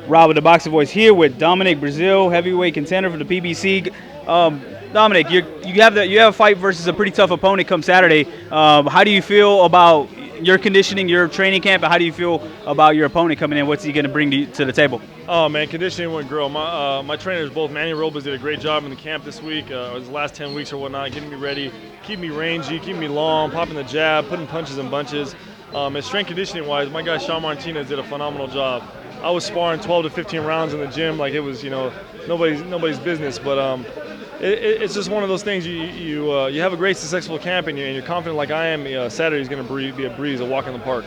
Rob with the Boxing Voice here with Dominic Breazeale, heavyweight contender for the PBC. Dominic, you have a fight versus a pretty tough opponent come Saturday. How do you feel about your conditioning, your training camp, and how do you feel about your opponent coming in? What's he going to bring to the table? Oh man, conditioning went great. My trainers, both Manny and Robles, did a great job in the camp this week. The last 10 weeks or whatnot, getting me ready, keeping me rangy, keeping me long, popping the jab, putting punches in bunches. And strength conditioning wise, my guy Sean Martinez did a phenomenal job. I was sparring 12 to 15 rounds in the gym like it was, nobody's business. But it's just one of those things. You have a great successful camp and you're confident like I am. Saturday's going to be a breeze, a walk in the park.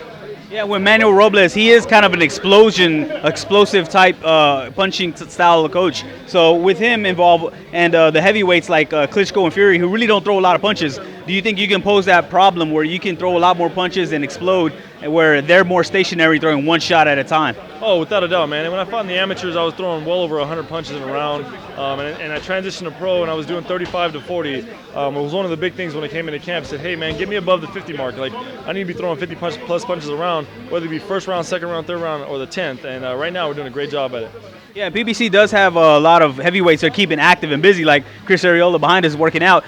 Yeah, with Manuel Robles, he is kind of an explosive type punching style of coach. So with him involved and the heavyweights like Klitschko and Fury, who really don't throw a lot of punches, do you think you can pose that problem where you can throw a lot more punches and explode, where they're more stationary, throwing one shot at a time? Oh, without a doubt, man. And when I fought in the amateurs, I was throwing well over 100 punches in a round. And I transitioned to pro, and I was doing 35 to 40. It was one of the big things when I came into camp. I said, hey, man, get me above the 50 mark. Like, I need to be throwing 50 plus punches a round, whether it be first round, second round, third round, or the 10th. And right now, we're doing a great job at it. Yeah, PBC does have a lot of heavyweights that are keeping active and busy, like Chris Arreola behind us working out.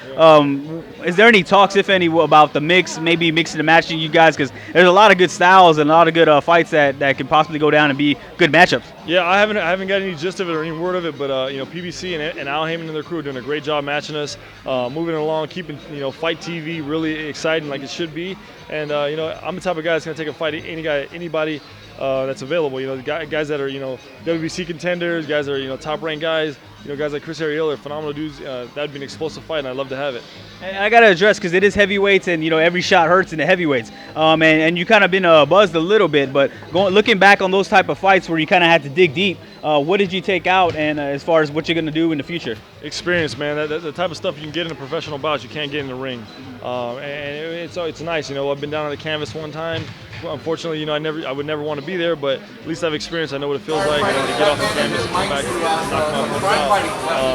Is there any talks, if any, about the mix, maybe mixing and matching you guys? Because there's a lot of good styles and a lot of good fights that could possibly go down and be good matchups. Yeah, I haven't got any gist of it or any word of it, but PBC and Al Heyman and their crew are doing a great job matching us, moving along, keeping Fight TV really exciting like it should be. And I'm the type of guy that's gonna take a fight anybody that's available. Guys that are WBC contenders, guys that are top-ranked guys. Guys like Chris Arreola are phenomenal dudes. That'd be an explosive fight, and I'd love to have it. And I gotta address, because it is heavyweights, and every shot hurts in the heavyweights. And you kind of been buzzed a little bit, but looking back on those type of fights where you kind of had to dig deep, what did you take out, and as far as what you're gonna do in the future? Experience, man. The type of stuff you can get in a professional bout, you can't get in the ring. And it's nice. I've been down on the canvas one time. Unfortunately, I would never want to be there, but at least I've experienced. I know what it feels like to get off the canvas and come back and knock my opponent out.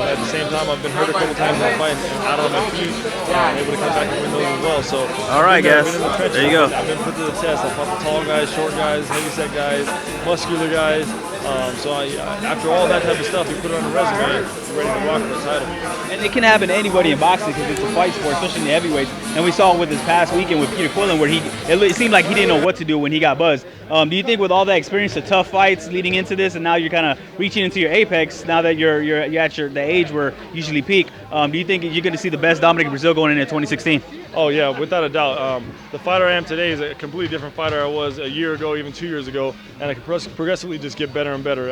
At the same time, I've been hurt a couple times in that fight and out on my feet, able to come back and win those as well. So, all right, guys. There you go. I've been put to the test. I fought the tall guys, short guys, heavyset guys, muscular guys. After all that type of stuff, you put it on the resume, you're ready to walk for the title. And it can happen to anybody in boxing because it's a fight sport, especially in the heavyweights. And we saw it with this past weekend with Peter Quillen, where it seemed like he didn't know what to do when he got buzzed. Do you think with all that experience, the tough fights leading into this, and now you're kind of reaching into your apex, now that you're at the age where you usually peak, do you think you're going to see the best Dominic Breazeale going into 2016? Oh yeah, without a doubt. The fighter I am today is a completely different fighter I was a year ago, even 2 years ago, and I can progressively just get better and better.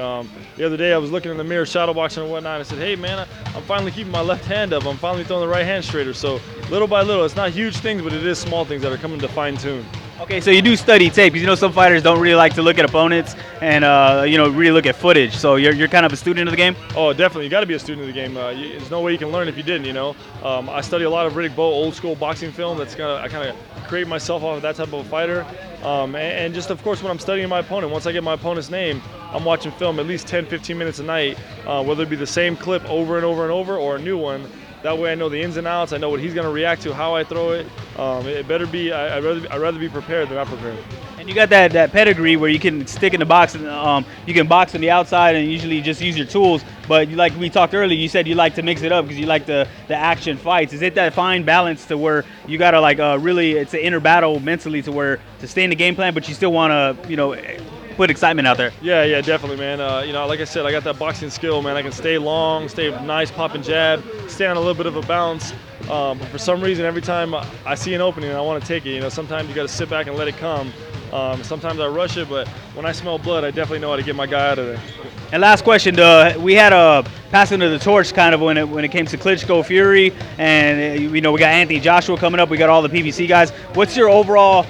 The other day I was looking in the mirror, shadow boxing and whatnot, and I said, hey man, I'm finally keeping my left hand up. I'm finally throwing the right hand straighter. So little by little, it's not huge things, but it is small things that are coming to fine tune. Okay, so you do study tape, because some fighters don't really like to look at opponents and really look at footage. So you're kind of a student of the game? Oh, definitely. You got to be a student of the game. There's no way you can learn if you didn't. I study a lot of Riddick Bowe old school boxing film. I kind of create myself off of that type of a fighter. And just of course when I'm studying my opponent, once I get my opponent's name, I'm watching film at least 10-15 minutes a night, whether it be the same clip over and over and over or a new one. That way I know the ins and outs. I know what he's going to react to, how I throw it. It better be. I'd rather be prepared than not prepared. And you got that pedigree where you can stick in the box and you can box on the outside and usually just use your tools. But like we talked earlier, you said you like to mix it up because you like the action fights. Is it that fine balance to where you got to really, it's an inner battle mentally to stay in the game plan, but you still want to put excitement out there? Yeah, definitely, man. Like I said, I got that boxing skill, man. I can stay long, stay nice, pop and jab, stay on a little bit of a bounce. But for some reason, every time I see an opening, I want to take it. Sometimes you got to sit back and let it come. Sometimes I rush it, but when I smell blood, I definitely know how to get my guy out of there. And last question, we had a passing of the torch kind of when it came to Klitschko Fury, and we got Anthony Joshua coming up. We got all the PBC guys. What's your overall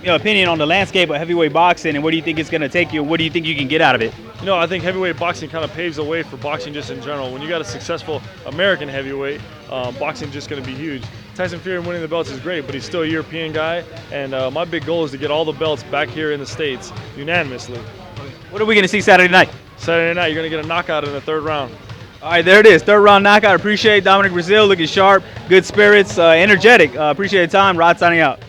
opinion on the landscape of heavyweight boxing, and what do you think it's going to take you? What do you think you can get out of it? I think heavyweight boxing kind of paves the way for boxing just in general. When you got a successful American heavyweight, boxing just going to be huge. Tyson Fury winning the belts is great, but he's still a European guy, and my big goal is to get all the belts back here in the States unanimously. What are we going to see Saturday night? Saturday night, you're going to get a knockout in the third round. All right, there it is. Third round knockout. Appreciate Dominic Breazeale looking sharp, good spirits, energetic. Appreciate the time. Rod signing out.